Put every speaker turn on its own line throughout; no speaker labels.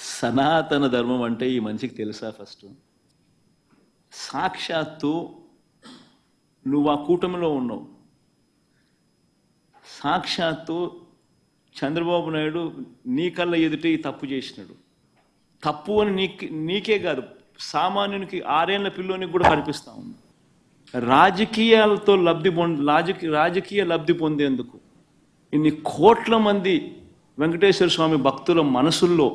సనాతన ధర్మం అంటే ఈ మనిషికి తెలుసా? ఫస్ట్ సాక్షాత్తు నువ్వు ఆ కూటమిలో ఉన్నావు. సాక్షాత్తు చంద్రబాబు నాయుడు నీ కళ్ళ ఎదుటే ఈ తప్పు చేసినాడు. తప్పు అని నీకే కాదు, సామాన్యునికి 6 ఏళ్ల పిల్లోనికి కూడా కనిపిస్తూ ఉంది. రాజకీయాలతో రాజకీయ లబ్ధి పొందేందుకు ఇన్ని కోట్ల మంది వెంకటేశ్వర స్వామి భక్తుల మనసుల్లో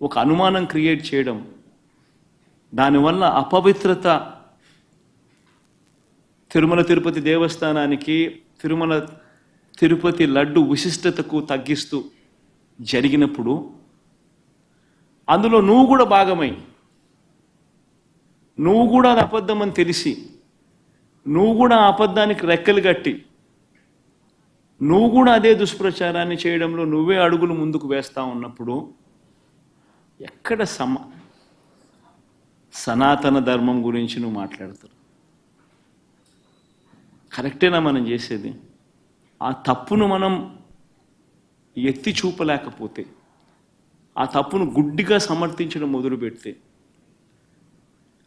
ఒక అనుమానం క్రియేట్ చేయడం, దానివల్ల అపవిత్రత తిరుమల తిరుపతి దేవస్థానానికి, తిరుమల తిరుపతి లడ్డు విశిష్టతకు తగ్గిస్తూ జరిగినప్పుడు అందులో నువ్వు కూడా భాగమై, నువ్వు కూడా అది అబద్ధం అని తెలిసి, నువ్వు కూడా ఆ అబద్ధానికి రెక్కలు కట్టి, నువ్వు కూడా అదే దుష్ప్రచారాన్ని చేయడంలో నువ్వే అడుగులు ముందుకు వేస్తూ ఉన్నప్పుడు ఎక్కడ సనాతన ధర్మం గురించి నువ్వు మాట్లాడతారు? కరెక్టేనా మనం చేసేది? ఆ తప్పును మనం ఎత్తి చూపలేకపోతే, ఆ తప్పును గుడ్డిగా సమర్థించడం మొదలు పెడితే,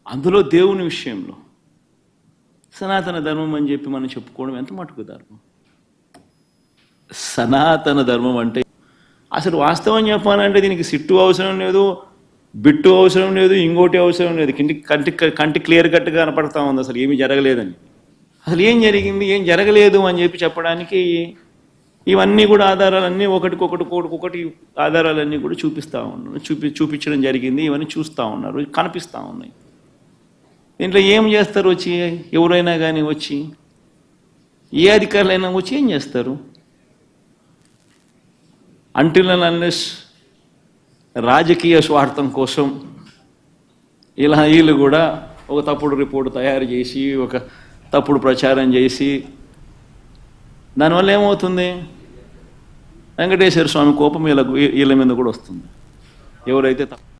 అందులో దేవుని విషయంలో సనాతన ధర్మం అని చెప్పి మనం చెప్పుకోవడం ఎంత మటుకు ధర్మం? సనాతన ధర్మం అంటే అసలు వాస్తవం చెప్పాలంటే దీనికి సిట్టు అవసరం లేదు, బిట్టు అవసరం లేదు, ఇంకోటి అవసరం లేదు. కంటి క్లియర్ కట్గా కనపడతా ఉంది అసలు ఏమీ జరగలేదని. అసలు ఏం జరిగింది, ఏం జరగలేదు అని చెప్పి చెప్పడానికి ఇవన్నీ కూడా ఆధారాలన్నీ ఒకటి ఆధారాలన్నీ కూడా చూపిస్తూ ఉన్నారు, చూపించడం జరిగింది. ఇవన్నీ చూస్తూ ఉన్నారు, కనిపిస్తూ ఉన్నాయి. దీంట్లో ఏం చేస్తారు? వచ్చి ఎవరైనా కానీ వచ్చి, ఏ అధికారులైనా వచ్చి ఏం చేస్తారు? అంటిల్ అండ్ అన్లెస్ రాజకీయ స్వార్థం కోసం ఇలా వీళ్ళు కూడా ఒక తప్పుడు రిపోర్టు తయారు చేసి, ఒక తప్పుడు ప్రచారం చేసి, దానివల్ల ఏమవుతుంది? వెంకటేశ్వర స్వామి కోపం వీళ్ళ మీద కూడా వస్తుంది. ఎవరైతే